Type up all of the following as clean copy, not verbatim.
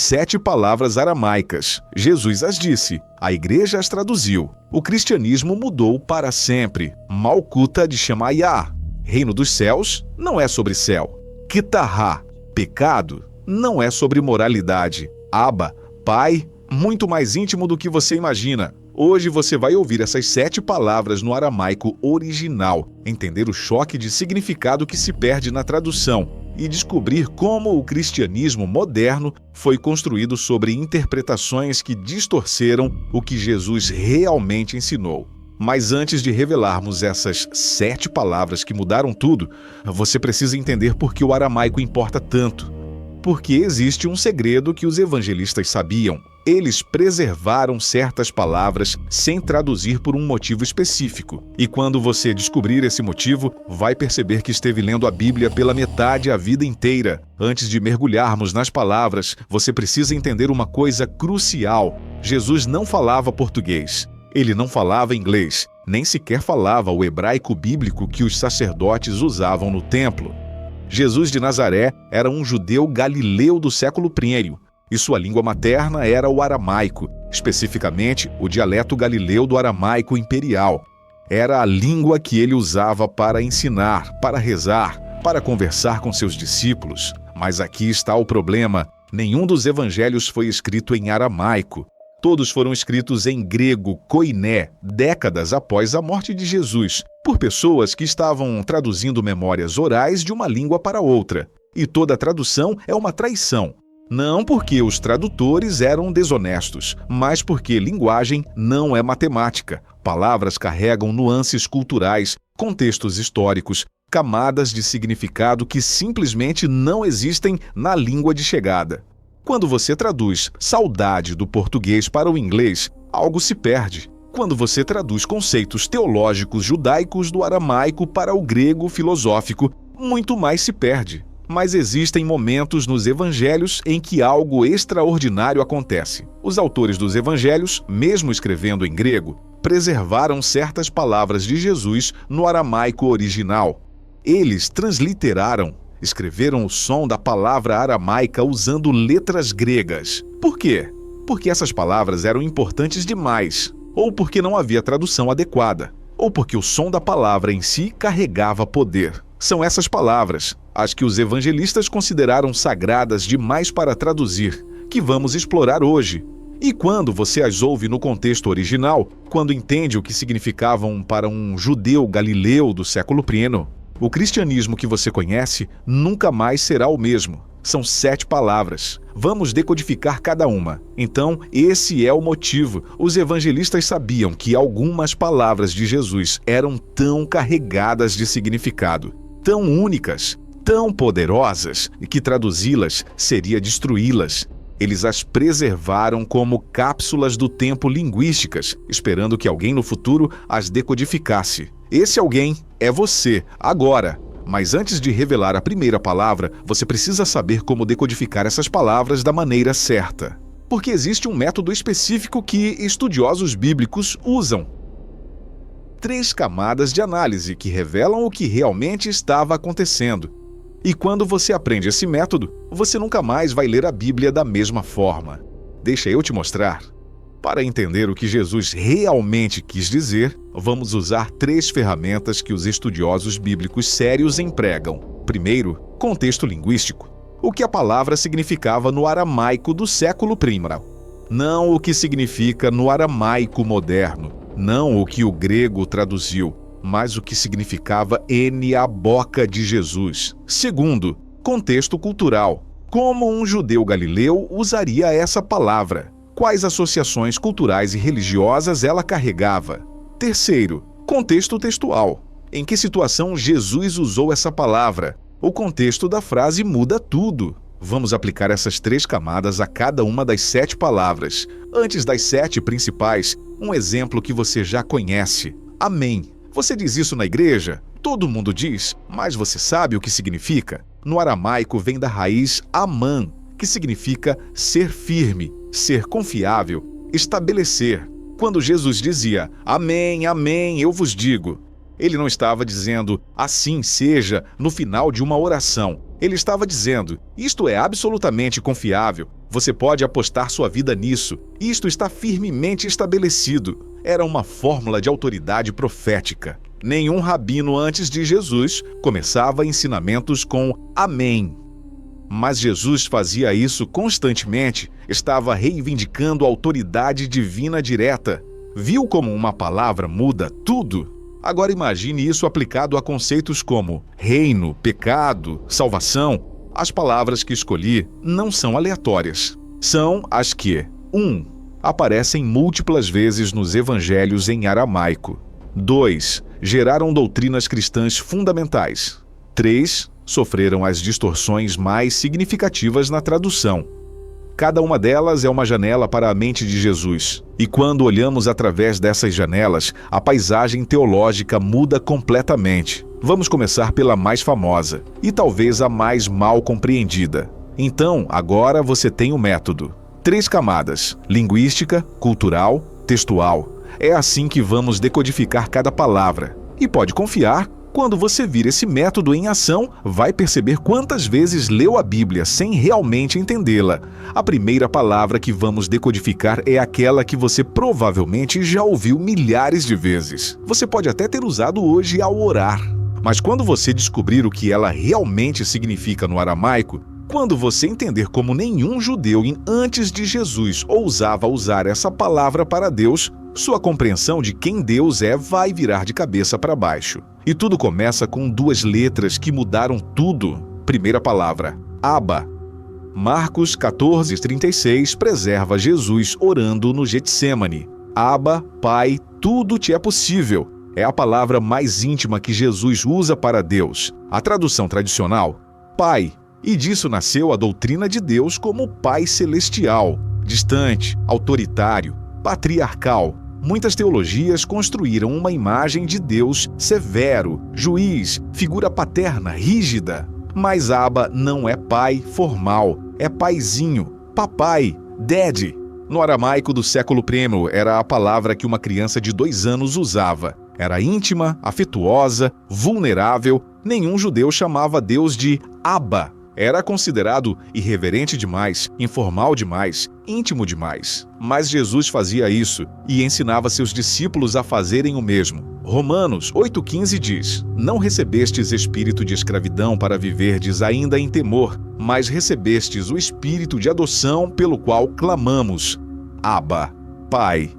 7 palavras aramaicas. Jesus as disse, a igreja as traduziu. O cristianismo mudou para sempre. Malkuta de Shamayá. Reino dos céus não é sobre céu. Kitahá, pecado, não é sobre moralidade. Abba, pai, muito mais íntimo do que você imagina. Hoje você vai ouvir essas 7 palavras no aramaico original, entender o choque de significado que se perde na tradução e descobrir como o cristianismo moderno foi construído sobre interpretações que distorceram o que Jesus realmente ensinou. Mas antes de revelarmos essas 7 palavras que mudaram tudo, você precisa entender por que o aramaico importa tanto. Porque existe um segredo que os evangelistas sabiam. Eles preservaram certas palavras sem traduzir por um motivo específico. E quando você descobrir esse motivo, vai perceber que esteve lendo a Bíblia pela metade a vida inteira. Antes de mergulharmos nas palavras, você precisa entender uma coisa crucial. Jesus não falava português. Ele não falava inglês, nem sequer falava o hebraico bíblico que os sacerdotes usavam no templo. Jesus de Nazaré era um judeu galileu do século I, e sua língua materna era o aramaico, especificamente o dialeto galileu do aramaico imperial. Era a língua que ele usava para ensinar, para rezar, para conversar com seus discípulos. Mas aqui está o problema: nenhum dos evangelhos foi escrito em aramaico. Todos foram escritos em grego koiné, décadas após a morte de Jesus, por pessoas que estavam traduzindo memórias orais de uma língua para outra. E toda tradução é uma traição. Não porque os tradutores eram desonestos, mas porque linguagem não é matemática. Palavras carregam nuances culturais, contextos históricos, camadas de significado que simplesmente não existem na língua de chegada. Quando você traduz saudade do português para o inglês, algo se perde. Quando você traduz conceitos teológicos judaicos do aramaico para o grego filosófico, muito mais se perde. Mas existem momentos nos evangelhos em que algo extraordinário acontece. Os autores dos evangelhos, mesmo escrevendo em grego, preservaram certas palavras de Jesus no aramaico original. Eles transliteraram, escreveram o som da palavra aramaica usando letras gregas. Por quê? Porque essas palavras eram importantes demais, ou porque não havia tradução adequada, ou porque o som da palavra em si carregava poder. São essas palavras, as que os evangelistas consideraram sagradas demais para traduzir, que vamos explorar hoje. E quando você as ouve no contexto original, quando entende o que significavam para um judeu galileu do século I, o cristianismo que você conhece nunca mais será o mesmo. São 7 palavras. Vamos decodificar cada uma. Então, esse é o motivo. Os evangelistas sabiam que algumas palavras de Jesus eram tão carregadas de significado, tão únicas, tão poderosas, que traduzi-las seria destruí-las. Eles as preservaram como cápsulas do tempo linguísticas, esperando que alguém no futuro as decodificasse. Esse alguém é você, agora. Mas antes de revelar a primeira palavra, você precisa saber como decodificar essas palavras da maneira certa. Porque existe um método específico que estudiosos bíblicos usam. 3 camadas de análise que revelam o que realmente estava acontecendo. E quando você aprende esse método, você nunca mais vai ler a Bíblia da mesma forma. Deixa eu te mostrar. Para entender o que Jesus realmente quis dizer, vamos usar 3 ferramentas que os estudiosos bíblicos sérios empregam. Primeiro, contexto linguístico. O que a palavra significava no aramaico do século I. Não o que significa no aramaico moderno. Não o que o grego traduziu, mas o que significava a boca de Jesus. Segundo, contexto cultural. Como um judeu galileu usaria essa palavra? Quais associações culturais e religiosas ela carregava? Terceiro, contexto textual. Em que situação Jesus usou essa palavra? O contexto da frase muda tudo. Vamos aplicar essas 3 camadas a cada uma das 7 palavras. Antes das 7 principais, um exemplo que você já conhece. Amém. Você diz isso na igreja? Todo mundo diz, mas você sabe o que significa? No aramaico vem da raiz amã, que significa ser firme, ser confiável, estabelecer. Quando Jesus dizia, amém, amém, eu vos digo, Ele não estava dizendo, assim seja, no final de uma oração. Ele estava dizendo, isto é absolutamente confiável. Você pode apostar sua vida nisso. Isto está firmemente estabelecido. Era uma fórmula de autoridade profética. Nenhum rabino antes de Jesus começava ensinamentos com amém. Mas Jesus fazia isso constantemente, estava reivindicando a autoridade divina direta. Viu como uma palavra muda tudo? Agora imagine isso aplicado a conceitos como reino, pecado, salvação. As palavras que escolhi não são aleatórias. São as que 1. Aparecem múltiplas vezes nos evangelhos em aramaico. 2. Geraram doutrinas cristãs fundamentais. 3. Sofreram as distorções mais significativas na tradução. Cada uma delas é uma janela para a mente de Jesus. E quando olhamos através dessas janelas, a paisagem teológica muda completamente. Vamos começar pela mais famosa, e talvez a mais mal compreendida. Então, agora você tem o método. 3 camadas: linguística, cultural, textual. É assim que vamos decodificar cada palavra. E pode confiar, quando você vir esse método em ação, vai perceber quantas vezes leu a Bíblia sem realmente entendê-la. A primeira palavra que vamos decodificar é aquela que você provavelmente já ouviu milhares de vezes. Você pode até ter usado hoje ao orar. Mas quando você descobrir o que ela realmente significa no aramaico, quando você entender como nenhum judeu antes de Jesus ousava usar essa palavra para Deus, sua compreensão de quem Deus é vai virar de cabeça para baixo. E tudo começa com 2 letras que mudaram tudo. Primeira palavra, Abba. Marcos 14:36 preserva Jesus orando no Getsêmani. Abba, Pai, tudo te é possível. É a palavra mais íntima que Jesus usa para Deus. A tradução tradicional, Pai. E disso nasceu a doutrina de Deus como Pai Celestial, distante, autoritário, patriarcal. Muitas teologias construíram uma imagem de Deus severo, juiz, figura paterna, rígida. Mas Abba não é pai formal, é paizinho, papai, daddy. No aramaico do século I era a palavra que uma criança de 2 anos usava. Era íntima, afetuosa, vulnerável. Nenhum judeu chamava Deus de Abba. Era considerado irreverente demais, informal demais, íntimo demais. Mas Jesus fazia isso e ensinava seus discípulos a fazerem o mesmo. Romanos 8,15 diz: Não recebestes espírito de escravidão para viverdes ainda em temor, mas recebestes o espírito de adoção pelo qual clamamos: Abba, Pai.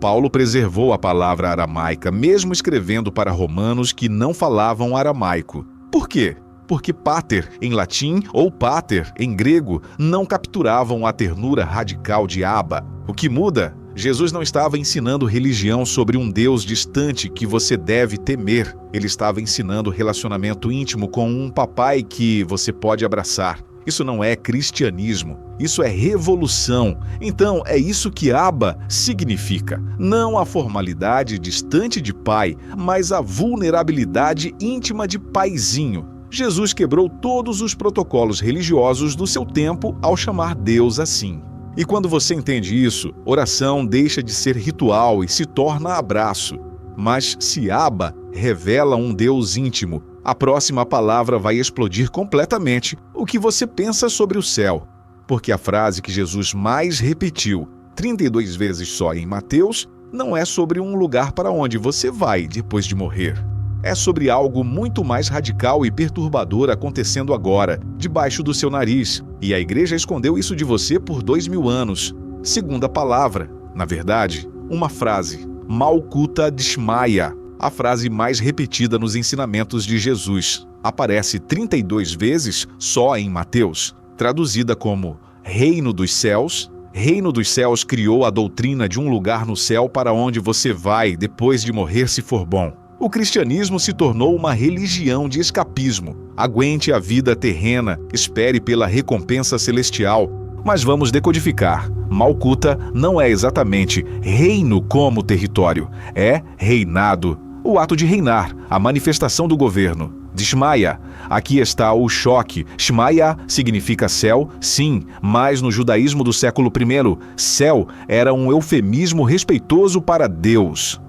Paulo preservou a palavra aramaica, mesmo escrevendo para romanos que não falavam aramaico. Por quê? Porque pater em latim ou pater em grego não capturavam a ternura radical de Abba. O que muda? Jesus não estava ensinando religião sobre um Deus distante que você deve temer. Ele estava ensinando relacionamento íntimo com um papai que você pode abraçar. Isso não é cristianismo, isso é revolução. Então é isso que Abba significa. Não a formalidade distante de pai, mas a vulnerabilidade íntima de paizinho. Jesus quebrou todos os protocolos religiosos do seu tempo ao chamar Deus assim. E quando você entende isso, oração deixa de ser ritual e se torna abraço. Mas se Abba revela um Deus íntimo, a próxima palavra vai explodir completamente o que você pensa sobre o céu. Porque a frase que Jesus mais repetiu 32 vezes só em Mateus não é sobre um lugar para onde você vai depois de morrer. É sobre algo muito mais radical e perturbador acontecendo agora, debaixo do seu nariz. E a igreja escondeu isso de você por 2000 anos. Segunda palavra, na verdade, uma frase, Malkuta Dishmaya, a frase mais repetida nos ensinamentos de Jesus. Aparece 32 vezes só em Mateus, traduzida como Reino dos Céus. Reino dos Céus criou a doutrina de um lugar no céu para onde você vai depois de morrer se for bom. O cristianismo se tornou uma religião de escapismo. Aguente a vida terrena, espere pela recompensa celestial. Mas vamos decodificar. Malkuta não é exatamente reino como território, é reinado. O ato de reinar, a manifestação do governo. Dishmaya, aqui está o choque. Shmaya significa céu, sim, mas no judaísmo do século I, céu era um eufemismo respeitoso para Deus.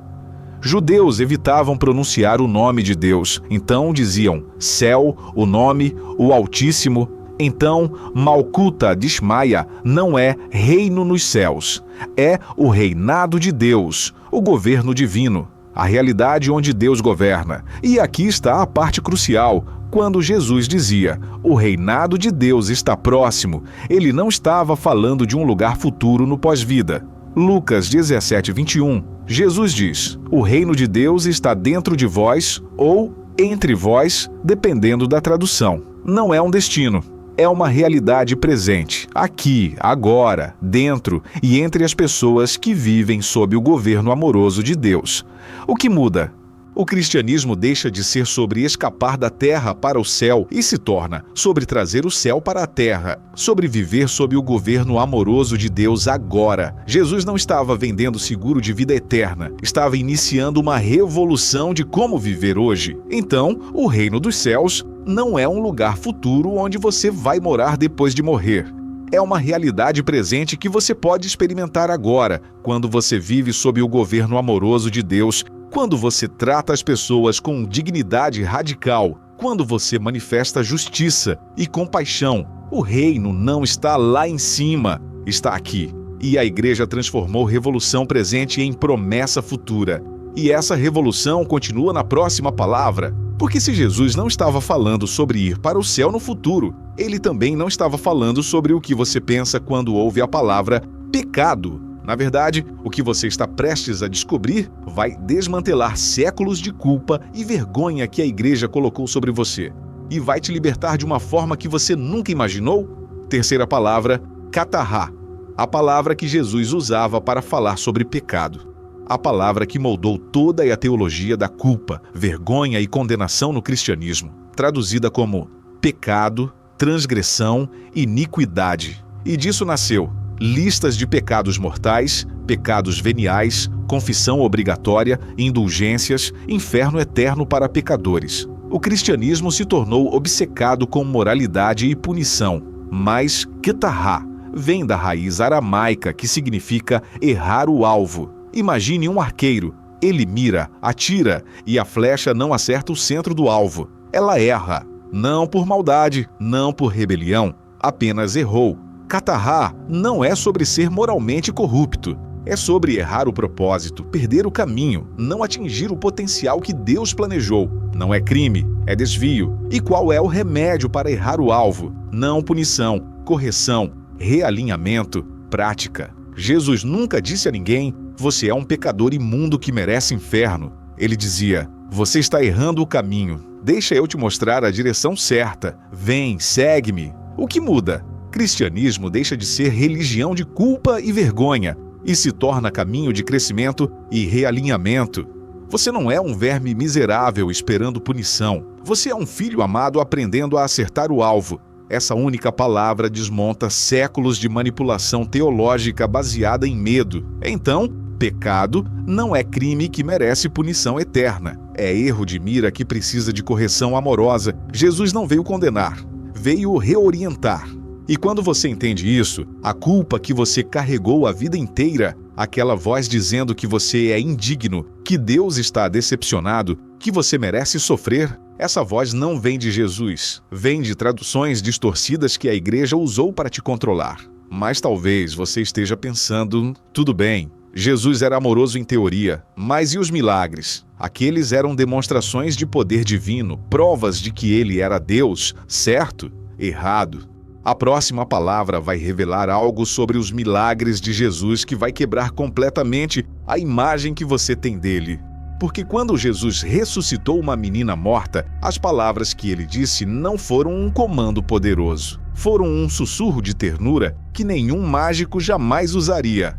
Judeus evitavam pronunciar o nome de Deus, então diziam céu, o nome, o Altíssimo. Então, Malkuta Dishmaya não é reino nos céus, é o reinado de Deus, o governo divino, a realidade onde Deus governa. E aqui está a parte crucial. Quando Jesus dizia, o reinado de Deus está próximo, ele não estava falando de um lugar futuro no pós-vida. Lucas 17:21, Jesus diz, o reino de Deus está dentro de vós ou entre vós, dependendo da tradução. Não é um destino. É uma realidade presente, aqui, agora, dentro e entre as pessoas que vivem sob o governo amoroso de Deus. O que muda? O cristianismo deixa de ser sobre escapar da terra para o céu e se torna sobre trazer o céu para a terra, sobre viver sob o governo amoroso de Deus agora. Jesus não estava vendendo seguro de vida eterna, estava iniciando uma revolução de como viver hoje. Então, o reino dos céus não é um lugar futuro onde você vai morar depois de morrer. É uma realidade presente que você pode experimentar agora, quando você vive sob o governo amoroso de Deus, quando você trata as pessoas com dignidade radical, quando você manifesta justiça e compaixão. O reino não está lá em cima, está aqui. E a igreja transformou revolução presente em promessa futura. E essa revolução continua na próxima palavra. Porque se Jesus não estava falando sobre ir para o céu no futuro, ele também não estava falando sobre o que você pensa quando ouve a palavra pecado. Na verdade, o que você está prestes a descobrir vai desmantelar séculos de culpa e vergonha que a igreja colocou sobre você e vai te libertar de uma forma que você nunca imaginou. Terceira palavra, katará, a palavra que Jesus usava para falar sobre pecado. A palavra que moldou toda a teologia da culpa, vergonha e condenação no cristianismo, traduzida como pecado, transgressão, iniquidade. E disso nasceu listas de pecados mortais, pecados veniais, confissão obrigatória, indulgências, inferno eterno para pecadores. O cristianismo se tornou obcecado com moralidade e punição, mas ketará vem da raiz aramaica que significa errar o alvo. Imagine um arqueiro. Ele mira, atira e a flecha não acerta o centro do alvo. Ela erra, não por maldade, não por rebelião, apenas errou. Katará não é sobre ser moralmente corrupto. É sobre errar o propósito, perder o caminho, não atingir o potencial que Deus planejou. Não é crime, é desvio. E qual é o remédio para errar o alvo? Não punição, correção, realinhamento, prática. Jesus nunca disse a ninguém, você é um pecador imundo que merece inferno. Ele dizia, você está errando o caminho. Deixa eu te mostrar a direção certa. Vem, segue-me. O que muda? Cristianismo deixa de ser religião de culpa e vergonha e se torna caminho de crescimento e realinhamento. Você não é um verme miserável esperando punição. Você é um filho amado aprendendo a acertar o alvo. Essa única palavra desmonta séculos de manipulação teológica baseada em medo. Então, pecado não é crime que merece punição eterna. É erro de mira que precisa de correção amorosa. Jesus não veio condenar, veio reorientar. E quando você entende isso, a culpa que você carregou a vida inteira, aquela voz dizendo que você é indigno, que Deus está decepcionado, que você merece sofrer, essa voz não vem de Jesus, vem de traduções distorcidas que a igreja usou para te controlar. Mas talvez você esteja pensando, tudo bem, Jesus era amoroso em teoria, mas e os milagres? Aqueles eram demonstrações de poder divino, provas de que ele era Deus, certo? Errado. A próxima palavra vai revelar algo sobre os milagres de Jesus que vai quebrar completamente a imagem que você tem dele. Porque quando Jesus ressuscitou uma menina morta, as palavras que ele disse não foram um comando poderoso. Foram um sussurro de ternura que nenhum mágico jamais usaria.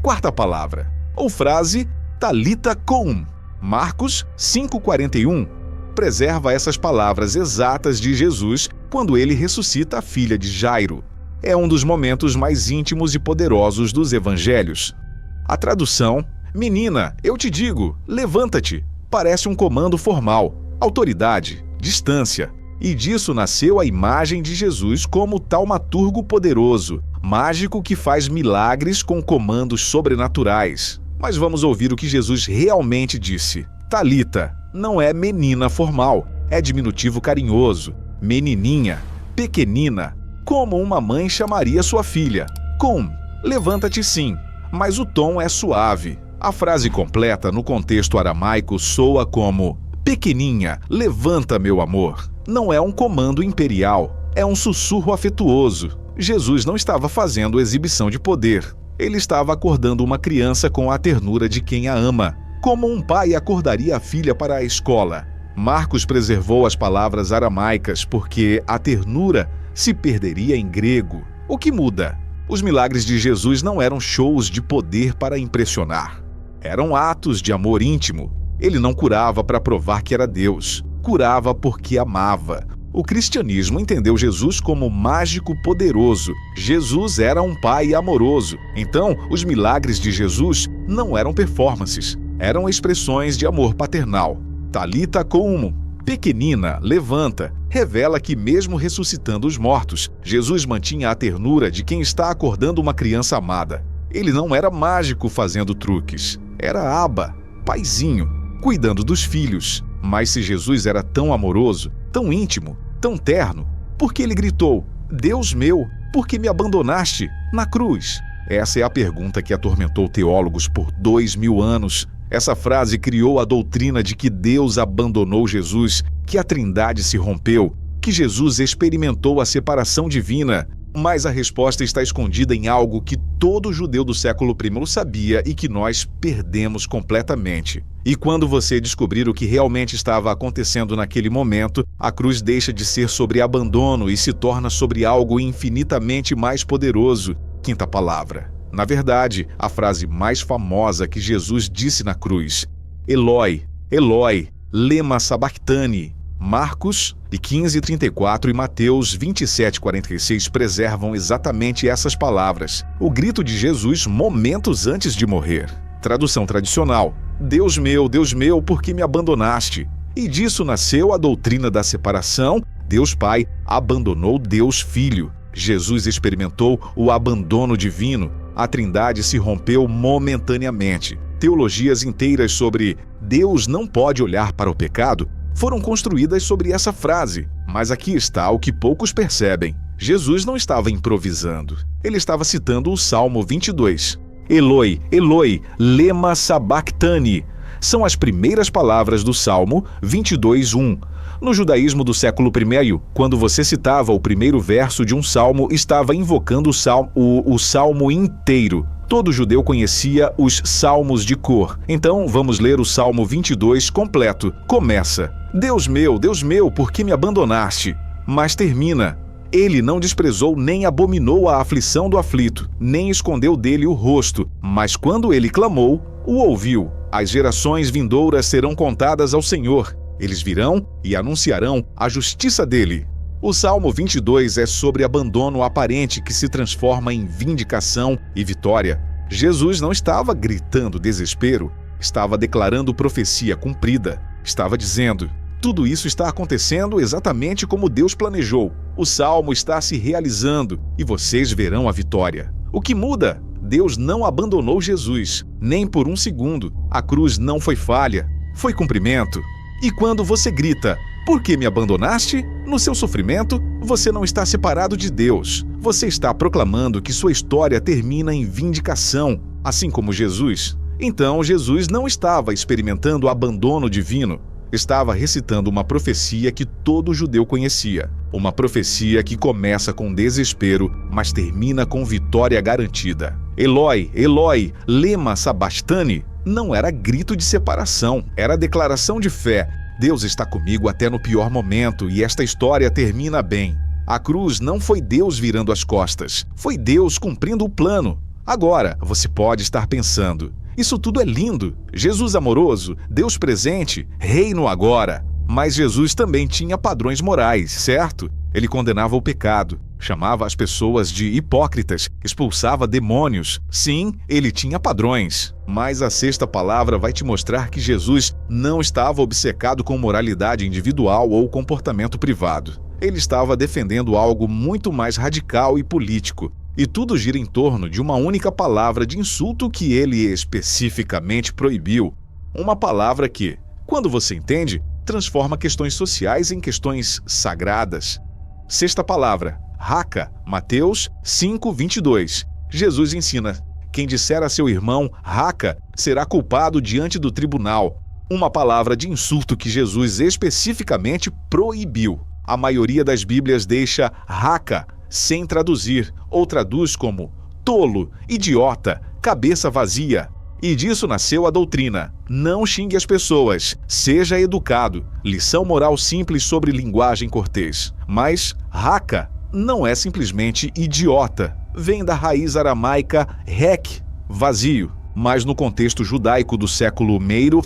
Quarta palavra, ou frase, Talita koum. Marcos 5:41. Preserva essas palavras exatas de Jesus quando ele ressuscita a filha de Jairo. É um dos momentos mais íntimos e poderosos dos evangelhos. A tradução, menina, eu te digo, levanta-te, parece um comando formal, autoridade, distância. E disso nasceu a imagem de Jesus como taumaturgo poderoso, mágico que faz milagres com comandos sobrenaturais. Mas vamos ouvir o que Jesus realmente disse. Talita não é menina formal, é diminutivo carinhoso, menininha, pequenina, como uma mãe chamaria sua filha. Cum, levanta-te sim, mas o tom é suave. A frase completa no contexto aramaico soa como pequeninha, levanta meu amor. Não é um comando imperial, é um sussurro afetuoso. Jesus não estava fazendo exibição de poder. Ele estava acordando uma criança com a ternura de quem a ama, como um pai acordaria a filha para a escola. Marcos preservou as palavras aramaicas porque a ternura se perderia em grego. O que muda? Os milagres de Jesus não eram shows de poder para impressionar. Eram atos de amor íntimo. Ele não curava para provar que era Deus. Curava porque amava. O cristianismo entendeu Jesus como mágico poderoso. Jesus era um pai amoroso. Então, os milagres de Jesus não eram performances. Eram expressões de amor paternal. Talita cum, pequenina, levanta, revela que mesmo ressuscitando os mortos, Jesus mantinha a ternura de quem está acordando uma criança amada. Ele não era mágico fazendo truques. Era Abba, paizinho, cuidando dos filhos. Mas se Jesus era tão amoroso, tão íntimo, tão terno, por que ele gritou, Deus meu, por que me abandonaste na cruz? Essa é a pergunta que atormentou teólogos por 2000 anos. Essa frase criou a doutrina de que Deus abandonou Jesus, que a Trindade se rompeu, que Jesus experimentou a separação divina. Mas a resposta está escondida em algo que todo judeu do século I sabia e que nós perdemos completamente. E quando você descobrir o que realmente estava acontecendo naquele momento, a cruz deixa de ser sobre abandono e se torna sobre algo infinitamente mais poderoso. Quinta palavra. Na verdade, a frase mais famosa que Jesus disse na cruz, Eloi, Eloi, lema sabachthani. Marcos 15:34 e Mateus 27:46 preservam exatamente essas palavras. O grito de Jesus momentos antes de morrer. Tradução tradicional: Deus meu, por que me abandonaste? E disso nasceu a doutrina da separação. Deus Pai abandonou Deus Filho. Jesus experimentou o abandono divino. A Trindade se rompeu momentaneamente. Teologias inteiras sobre Deus não pode olhar para o pecado foram construídas sobre essa frase. Mas aqui está o que poucos percebem. Jesus não estava improvisando. Ele estava citando o Salmo 22. Eloi, Eloi, lema sabachthani. São as primeiras palavras do Salmo 22:1. No judaísmo do século I, quando você citava o primeiro verso de um salmo, estava invocando o salmo inteiro. Todo judeu conhecia os salmos de cor. Então, vamos ler o Salmo 22 completo. Começa: Deus meu, por que me abandonaste? Mas termina: Ele não desprezou nem abominou a aflição do aflito, nem escondeu dele o rosto, mas quando ele clamou, o ouviu. As gerações vindouras serão contadas ao Senhor. Eles virão e anunciarão a justiça dele. O Salmo 22 é sobre abandono aparente que se transforma em vindicação e vitória. Jesus não estava gritando desespero, estava declarando profecia cumprida. Estava dizendo: tudo isso está acontecendo exatamente como Deus planejou. O Salmo está se realizando e vocês verão a vitória. O que muda? Deus não abandonou Jesus, nem por um segundo. A cruz não foi falha, foi cumprimento. E quando você grita, por que me abandonaste? No seu sofrimento, você não está separado de Deus. Você está proclamando que sua história termina em vindicação, assim como Jesus. Então, Jesus não estava experimentando abandono divino. Estava recitando uma profecia que todo judeu conhecia. Uma profecia que começa com desespero, mas termina com vitória garantida. Eloi, Eloi, lema sabachthani. Não era grito de separação, era declaração de fé. Deus está comigo até no pior momento e esta história termina bem. A cruz não foi Deus virando as costas, foi Deus cumprindo o plano. Agora, você pode estar pensando, isso tudo é lindo, Jesus amoroso, Deus presente, reino agora. Mas Jesus também tinha padrões morais, certo? Ele condenava o pecado, chamava as pessoas de hipócritas, expulsava demônios. Sim, ele tinha padrões. Mas a sexta palavra vai te mostrar que Jesus não estava obcecado com moralidade individual ou comportamento privado. Ele estava defendendo algo muito mais radical e político. E tudo gira em torno de uma única palavra de insulto que ele especificamente proibiu. Uma palavra que, quando você entende, transforma questões sociais em questões sagradas. Sexta palavra, raca, Mateus 5:22. Jesus ensina: quem disser a seu irmão raca será culpado diante do tribunal. Uma palavra de insulto que Jesus especificamente proibiu. A maioria das Bíblias deixa raca sem traduzir, ou traduz como tolo, idiota, cabeça vazia. E disso nasceu a doutrina: não xingue as pessoas, seja educado. Lição moral simples sobre linguagem cortês. Mas raca não é simplesmente idiota. Vem da raiz aramaica rek, vazio. Mas no contexto judaico do século meiro,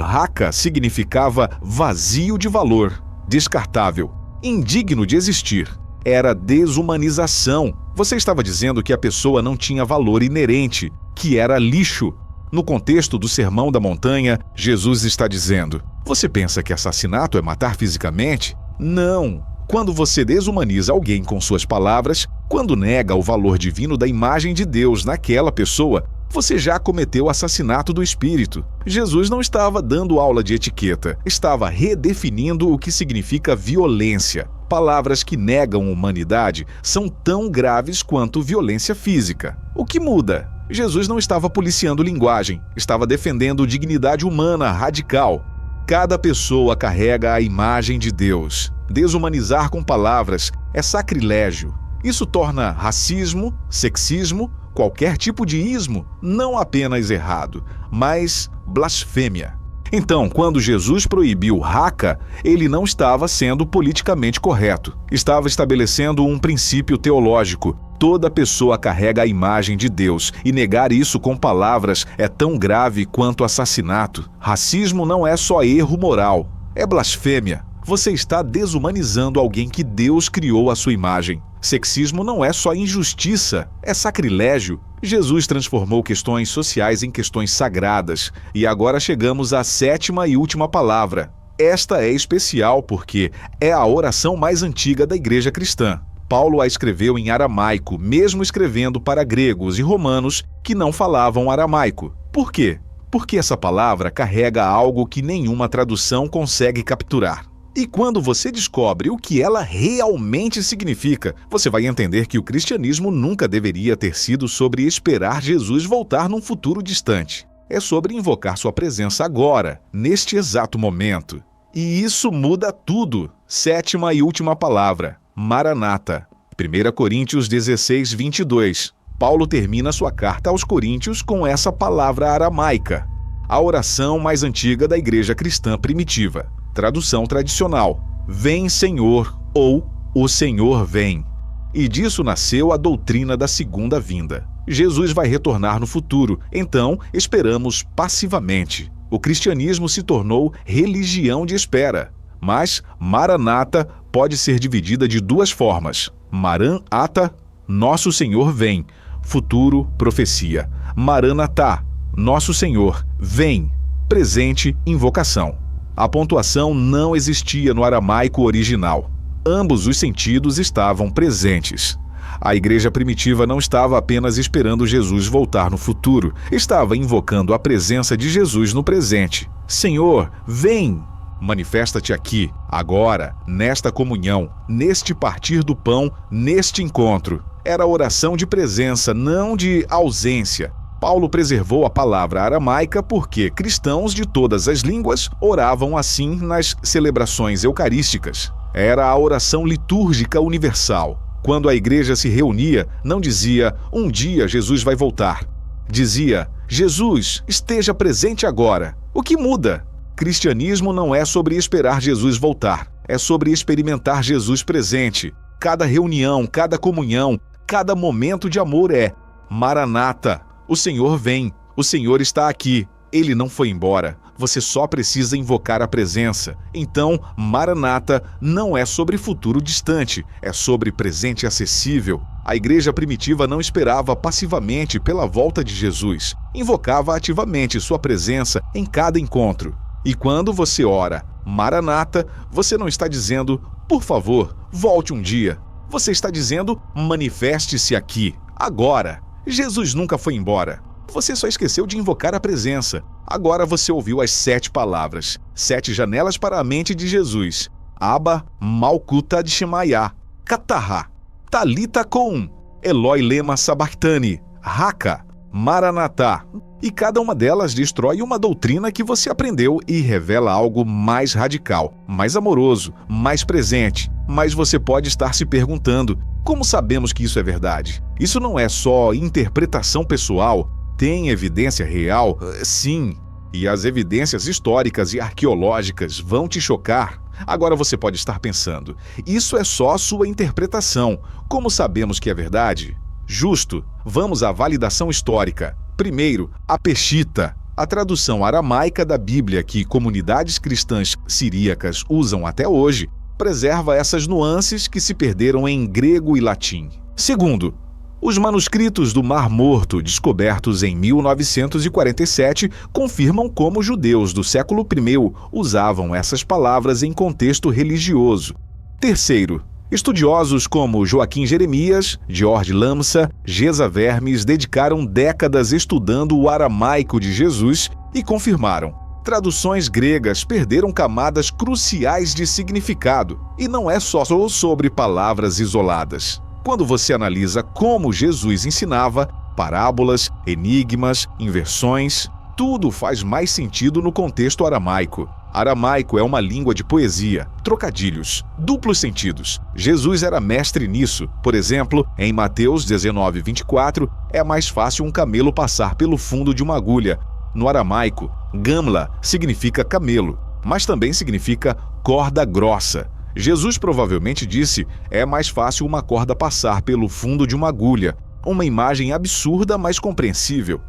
raca significava vazio de valor, descartável, indigno de existir. Era desumanização. Você estava dizendo que a pessoa não tinha valor inerente, que era lixo. No contexto do Sermão da Montanha, Jesus está dizendo: você pensa que assassinato é matar fisicamente? Não. Quando você desumaniza alguém com suas palavras, quando nega o valor divino da imagem de Deus naquela pessoa, você já cometeu o assassinato do espírito. Jesus não estava dando aula de etiqueta, estava redefinindo o que significa violência. Palavras que negam humanidade são tão graves quanto violência física. O que muda? Jesus não estava policiando linguagem, estava defendendo dignidade humana radical. Cada pessoa carrega a imagem de Deus. Desumanizar com palavras é sacrilégio. Isso torna racismo, sexismo, qualquer tipo de ismo não apenas errado, mas blasfêmia. Então, quando Jesus proibiu raca, ele não estava sendo politicamente correto. Estava estabelecendo um princípio teológico. Toda pessoa carrega a imagem de Deus, e negar isso com palavras é tão grave quanto assassinato. Racismo não é só erro moral, é blasfêmia. Você está desumanizando alguém que Deus criou à sua imagem. Sexismo não é só injustiça, é sacrilégio. Jesus transformou questões sociais em questões sagradas. E agora chegamos à sétima e última palavra. Esta é especial porque é a oração mais antiga da igreja cristã. Paulo a escreveu em aramaico, mesmo escrevendo para gregos e romanos que não falavam aramaico. Por quê? Porque essa palavra carrega algo que nenhuma tradução consegue capturar. E quando você descobre o que ela realmente significa, você vai entender que o cristianismo nunca deveria ter sido sobre esperar Jesus voltar num futuro distante. É sobre invocar sua presença agora, neste exato momento. E isso muda tudo. Sétima e última palavra, Maranata. 1 Coríntios 16:22. Paulo termina sua carta aos Coríntios com essa palavra aramaica, a oração mais antiga da igreja cristã primitiva. Tradução tradicional: Vem, Senhor, ou O Senhor vem. E disso nasceu a doutrina da segunda vinda. Jesus vai retornar no futuro, então esperamos passivamente. O cristianismo se tornou religião de espera. Mas Maranata pode ser dividida de duas formas. Maranata, Nosso Senhor vem. Futuro, profecia. Maranatá, Nosso Senhor vem. Presente, invocação. A pontuação não existia no aramaico original. Ambos os sentidos estavam presentes. A igreja primitiva não estava apenas esperando Jesus voltar no futuro, estava invocando a presença de Jesus no presente. Senhor, vem! Manifesta-te aqui, agora, nesta comunhão, neste partir do pão, neste encontro. Era oração de presença, não de ausência. Paulo preservou a palavra aramaica porque cristãos de todas as línguas oravam assim nas celebrações eucarísticas. Era a oração litúrgica universal. Quando a igreja se reunia, não dizia, um dia Jesus vai voltar. Dizia, Jesus, esteja presente agora. O que muda? Cristianismo não é sobre esperar Jesus voltar. É sobre experimentar Jesus presente. Cada reunião, cada comunhão, cada momento de amor é Maranata. O Senhor vem, o Senhor está aqui, Ele não foi embora, você só precisa invocar a presença. Então, Maranata não é sobre futuro distante, é sobre presente acessível. A igreja primitiva não esperava passivamente pela volta de Jesus, invocava ativamente sua presença em cada encontro. E quando você ora Maranata, você não está dizendo, por favor, volte um dia. Você está dizendo, manifeste-se aqui, agora. Jesus nunca foi embora. Você só esqueceu de invocar a presença. Agora você ouviu as 7 palavras, 7 janelas para a mente de Jesus. Abba, Malkuta de Shemaiah, Katarra, Talita Koum, Eloi lema sabachthani, Raka, Maranatá. E cada uma delas destrói uma doutrina que você aprendeu e revela algo mais radical, mais amoroso, mais presente. Mas você pode estar se perguntando, como sabemos que isso é verdade? Isso não é só interpretação pessoal? Tem evidência real? Sim. E as evidências históricas e arqueológicas vão te chocar. Agora você pode estar pensando, isso é só sua interpretação. Como sabemos que é verdade? Justo. Vamos à validação histórica. Primeiro, a Peshitta, a tradução aramaica da Bíblia que comunidades cristãs siríacas usam até hoje, preserva essas nuances que se perderam em grego e latim. Segundo, os manuscritos do Mar Morto, descobertos em 1947, confirmam como judeus do século I usavam essas palavras em contexto religioso. Terceiro, estudiosos como Joaquim Jeremias, George Lamsa, Geza Vermes dedicaram décadas estudando o aramaico de Jesus e confirmaram. Traduções gregas perderam camadas cruciais de significado, e não é só sobre palavras isoladas. Quando você analisa como Jesus ensinava, parábolas, enigmas, inversões, tudo faz mais sentido no contexto aramaico. Aramaico é uma língua de poesia, trocadilhos, duplos sentidos. Jesus era mestre nisso. Por exemplo, em Mateus 19:24, é mais fácil um camelo passar pelo fundo de uma agulha. No aramaico, gamla significa camelo, mas também significa corda grossa. Jesus provavelmente disse, é mais fácil uma corda passar pelo fundo de uma agulha. Uma imagem absurda, mas compreensível.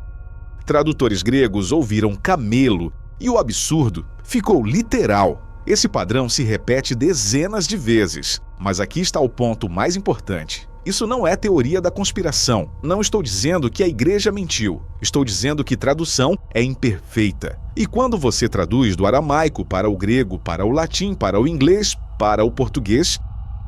Tradutores gregos ouviram camelo e o absurdo ficou literal. Esse padrão se repete dezenas de vezes, mas aqui está o ponto mais importante. Isso não é teoria da conspiração. Não estou dizendo que a igreja mentiu. Estou dizendo que tradução é imperfeita. E quando você traduz do aramaico para o grego, para o latim, para o inglês, para o português,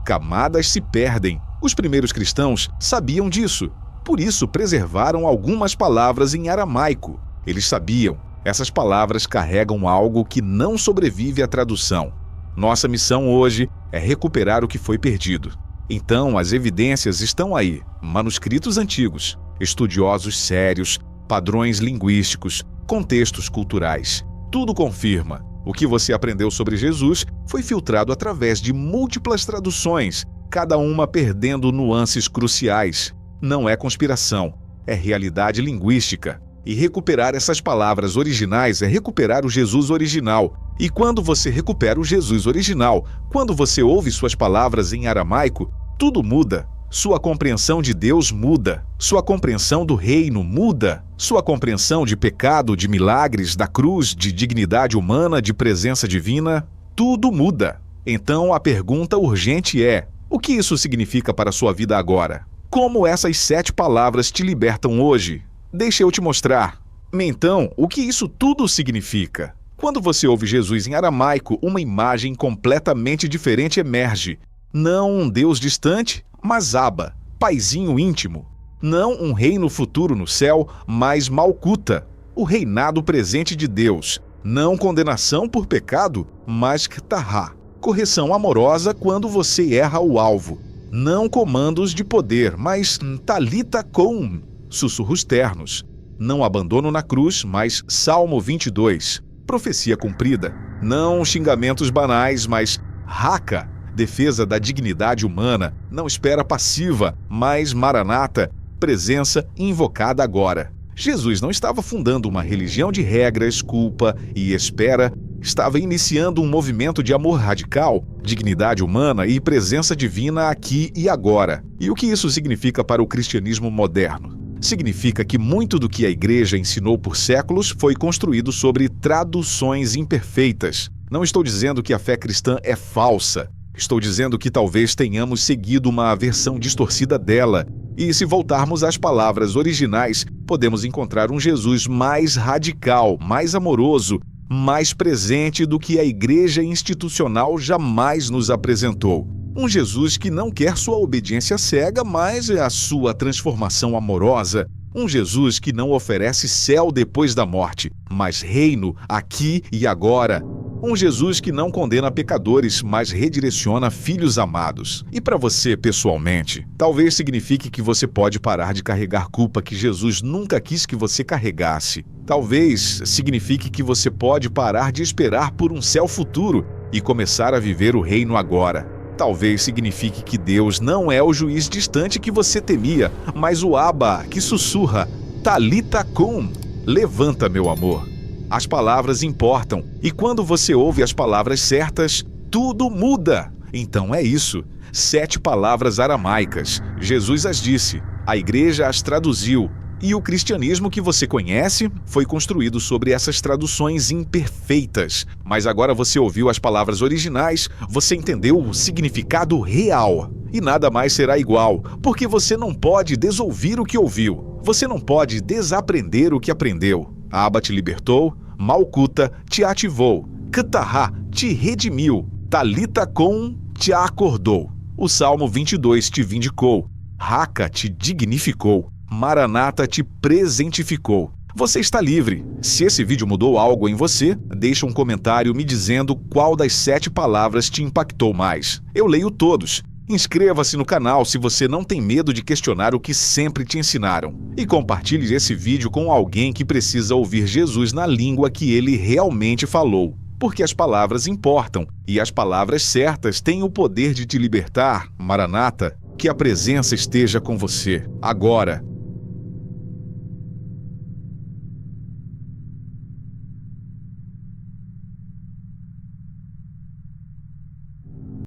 camadas se perdem. Os primeiros cristãos sabiam disso. Por isso preservaram algumas palavras em aramaico. Eles sabiam. Essas palavras carregam algo que não sobrevive à tradução. Nossa missão hoje é recuperar o que foi perdido. Então, as evidências estão aí, manuscritos antigos, estudiosos sérios, padrões linguísticos, contextos culturais. Tudo confirma. O que você aprendeu sobre Jesus foi filtrado através de múltiplas traduções, cada uma perdendo nuances cruciais. Não é conspiração, é realidade linguística. E recuperar essas palavras originais é recuperar o Jesus original. E quando você recupera o Jesus original, quando você ouve suas palavras em aramaico, tudo muda. Sua compreensão de Deus muda. Sua compreensão do reino muda. Sua compreensão de pecado, de milagres, da cruz, de dignidade humana, de presença divina, tudo muda. Então a pergunta urgente é: o que isso significa para a sua vida agora? Como essas 7 palavras te libertam hoje? Deixa eu te mostrar. Então, o que isso tudo significa? Quando você ouve Jesus em aramaico, uma imagem completamente diferente emerge. Não um Deus distante, mas Abba, paizinho íntimo. Não um reino futuro no céu, mas Malkuta, o reinado presente de Deus. Não condenação por pecado, mas Ktará, correção amorosa quando você erra o alvo. Não comandos de poder, mas Talita Koum, sussurros ternos. Não abandono na cruz, mas Salmo 22, profecia cumprida. Não xingamentos banais, mas Raka, defesa da dignidade humana. Não espera passiva, mas Maranata, presença invocada agora. Jesus não estava fundando uma religião de regras, culpa e espera. Estava iniciando um movimento de amor radical, dignidade humana e presença divina aqui e agora. E o que isso significa para o cristianismo moderno? Significa que muito do que a igreja ensinou por séculos foi construído sobre traduções imperfeitas. Não estou dizendo que a fé cristã é falsa. Estou dizendo que talvez tenhamos seguido uma versão distorcida dela. E se voltarmos às palavras originais, podemos encontrar um Jesus mais radical, mais amoroso, mais presente do que a igreja institucional jamais nos apresentou. Um Jesus que não quer sua obediência cega, mas a sua transformação amorosa. Um Jesus que não oferece céu depois da morte, mas reino aqui e agora. Um Jesus que não condena pecadores, mas redireciona filhos amados. E para você, pessoalmente, talvez signifique que você pode parar de carregar culpa que Jesus nunca quis que você carregasse. Talvez signifique que você pode parar de esperar por um céu futuro e começar a viver o reino agora. Talvez signifique que Deus não é o juiz distante que você temia, mas o Abba que sussurra: Talita cum, levanta, meu amor. As palavras importam, e quando você ouve as palavras certas, tudo muda. Então é isso. 7 palavras aramaicas. Jesus as disse, a igreja as traduziu, e o cristianismo que você conhece foi construído sobre essas traduções imperfeitas. Mas agora você ouviu as palavras originais, você entendeu o significado real. E nada mais será igual, porque você não pode desouvir o que ouviu. Você não pode desaprender o que aprendeu. Abba te libertou, Malkuta te ativou, Ktahá te redimiu, Talita cum te acordou. O Salmo 22 te vindicou, Raka te dignificou, Maranata te presentificou. Você está livre. Se esse vídeo mudou algo em você, deixa um comentário me dizendo qual das 7 palavras te impactou mais. Eu leio todos. Inscreva-se no canal se você não tem medo de questionar o que sempre te ensinaram. E compartilhe esse vídeo com alguém que precisa ouvir Jesus na língua que ele realmente falou. Porque as palavras importam, e as palavras certas têm o poder de te libertar. Maranata, que a presença esteja com você, agora